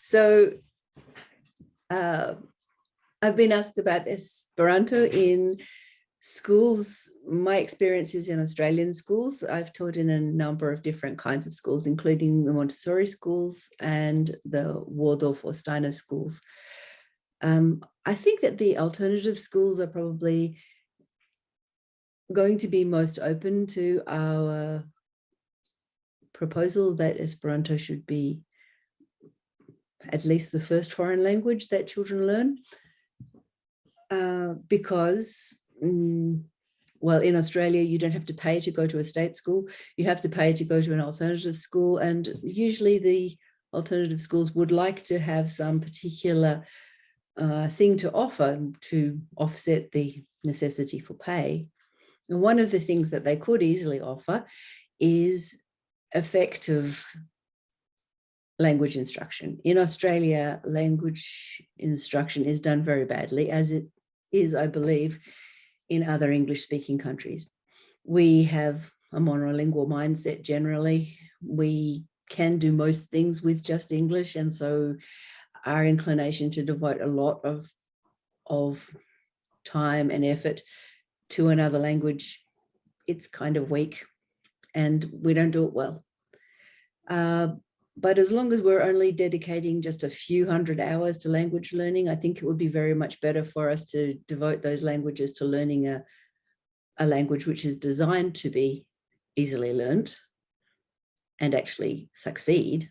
So I've been asked about Esperanto in schools. My experience is in Australian schools. I've taught in a number of different kinds of schools, including the Montessori schools and the Waldorf or Steiner schools. I think that the alternative schools are probably going to be most open to our proposal that Esperanto should be at least the first foreign language that children learn, because, well, in Australia, you don't have to pay to go to a state school. You have to pay to go to an alternative school. And usually the alternative schools would like to have some particular thing to offer to offset the necessity for pay. And one of the things that they could easily offer is effective language instruction. In Australia, language instruction is done very badly, as it is, I believe, in other English-speaking countries. We have a monolingual mindset generally. We can do most things with just English, and so our inclination to devote a lot of time and effort to another language, it's kind of weak, and we don't do it well. But as long as we're only dedicating just a few hundred hours to language learning, I think it would be very much better for us to devote those languages to learning a language which is designed to be easily learned and actually succeed,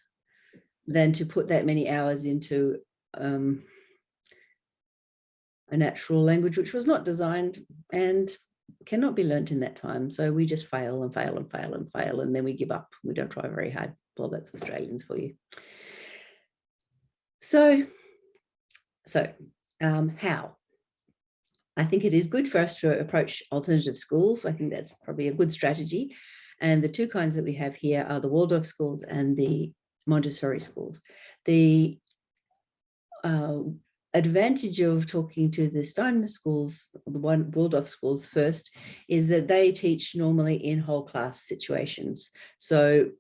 than to put that many hours into a natural language which was not designed and cannot be learnt in that time. So we just fail and fail and fail and fail, and then we give up. We don't try very hard. Well, that's Australians for you. So how? I think it is good for us to approach alternative schools. I think that's probably a good strategy. And the two kinds that we have here are the Waldorf schools and the Montessori schools. The advantage of talking to the Steiner schools, the Waldorf schools first, is that they teach normally in whole class situations. So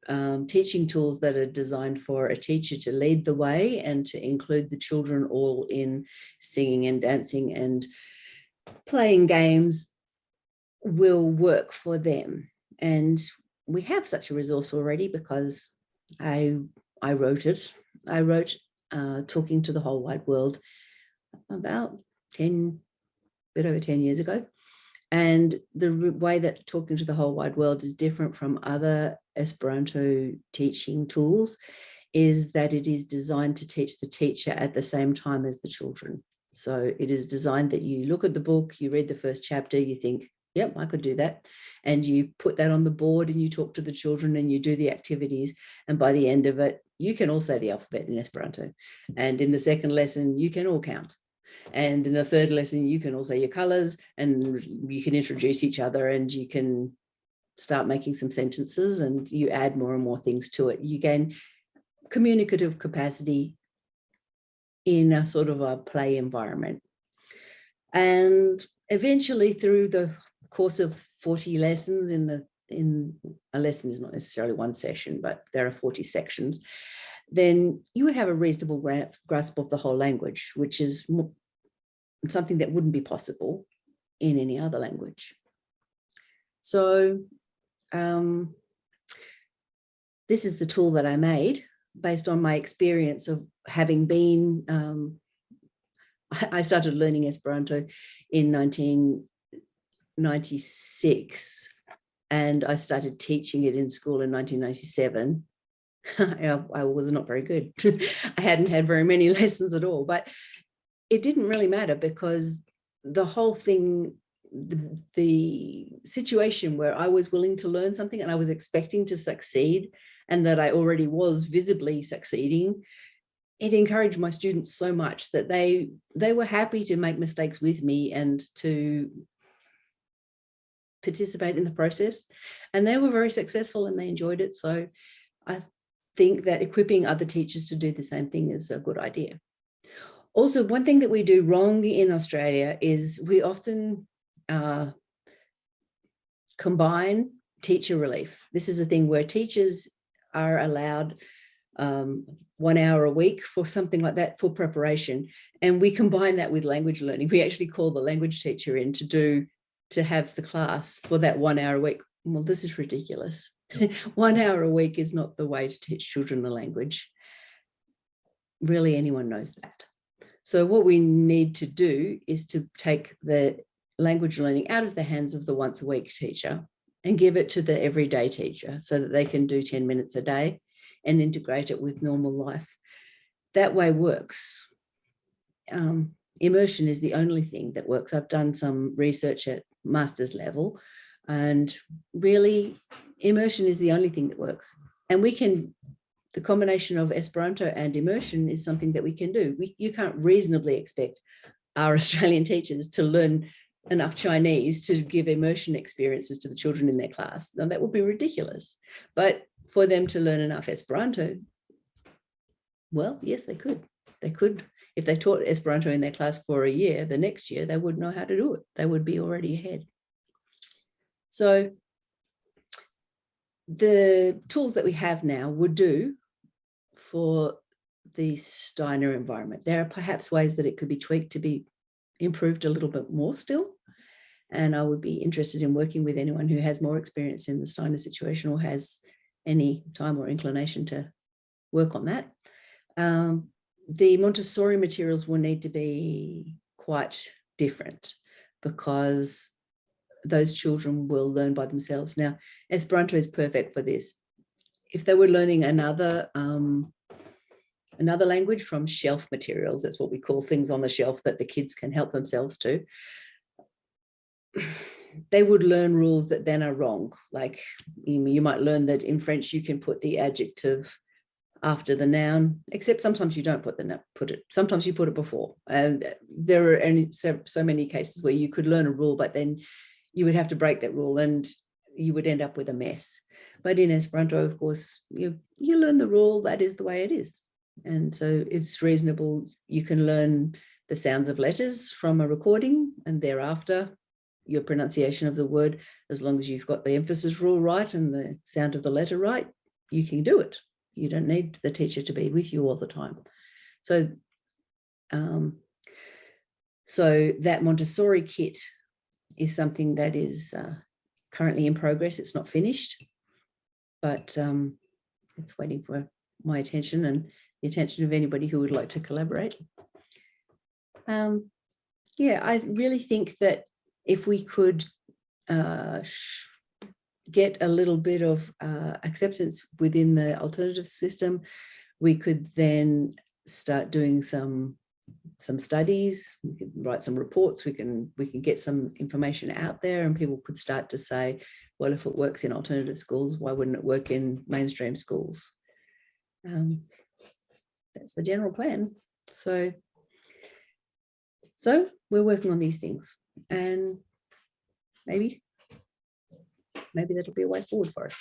teaching tools that are designed for a teacher to lead the way and to include the children all in singing and dancing and playing games will work for them. And we have such a resource already because I wrote it. I wrote Talking to the Whole Wide World about a bit over 10 years ago. And the way that Talking to the Whole Wide World is different from other Esperanto teaching tools is that it is designed to teach the teacher at the same time as the children. So it is designed that you look at the book, you read the first chapter, you think, yep, I could do that. And you put that on the board and you talk to the children and you do the activities. And by the end of it, you can all say the alphabet in Esperanto. And in the second lesson, you can all count. And in the third lesson, you can all say your colors and you can introduce each other and you can start making some sentences and you add more and more things to it. You gain communicative capacity in a sort of a play environment. And eventually through the course of 40 lessons in a lesson is not necessarily one session, but there are 40 sections, then you would have a reasonable grasp of the whole language, which is something that wouldn't be possible in any other language. So this is the tool that I made based on my experience of having been, I started learning Esperanto in 1996 and I started teaching it in school in 1997. I was not very good. I hadn't had very many lessons at all, but it didn't really matter because the whole thing, the situation where I was willing to learn something and I was expecting to succeed and that I already was visibly succeeding, it encouraged my students so much that they were happy to make mistakes with me and to participate in the process. And they were very successful and they enjoyed it. So I think that equipping other teachers to do the same thing is a good idea. Also, one thing that we do wrong in Australia is we often combine teacher relief. This is a thing where teachers are allowed 1 hour a week for something like that for preparation. And we combine that with language learning. We actually call the language teacher in to have the class for that 1 hour a week. Well, this is ridiculous. 1 hour a week is not the way to teach children the language. Really, anyone knows that. So what we need to do is to take the language learning out of the hands of the once a week teacher and give it to the everyday teacher so that they can do 10 minutes a day and integrate it with normal life. That way works. Immersion is the only thing that works. I've done some research at master's level, and really immersion is the only thing that works. And the combination of Esperanto and immersion is something that we can do. You can't reasonably expect our Australian teachers to learn enough Chinese to give immersion experiences to the children in their class. Now, that would be ridiculous. But for them to learn enough Esperanto, well, yes, they could. They could. If they taught Esperanto in their class for a year, the next year, they would know how to do it. They would be already ahead. So the tools that we have now would do for the Steiner environment. There are perhaps ways that it could be tweaked to be improved a little bit more still. And I would be interested in working with anyone who has more experience in the Steiner situation or has any time or inclination to work on that. The Montessori materials will need to be quite different because those children will learn by themselves. Now, Esperanto is perfect for this. If they were learning another language from shelf materials, that's what we call things on the shelf that the kids can help themselves to, they would learn rules that then are wrong. Like you might learn that in French you can put the adjective after the noun, except sometimes you don't sometimes you put it before. And there are only so many cases where you could learn a rule, but then you would have to break that rule and you would end up with a mess. But in Esperanto, of course, you learn the rule, that is the way it is. And so it's reasonable. You can learn the sounds of letters from a recording and thereafter your pronunciation of the word, as long as you've got the emphasis rule right and the sound of the letter right, you can do it. You don't need the teacher to be with you all the time. So, so that Montessori kit is something that is currently in progress. It's not finished, but it's waiting for my attention and the attention of anybody who would like to collaborate. Yeah, I really think that if we could get a little bit of acceptance within the alternative system, we could then start doing some studies. We could write some reports. We can get some information out there, and people could start to say, well, if it works in alternative schools, why wouldn't it work in mainstream schools? That's the general plan. So we're working on these things, and maybe that'll be a way forward for us.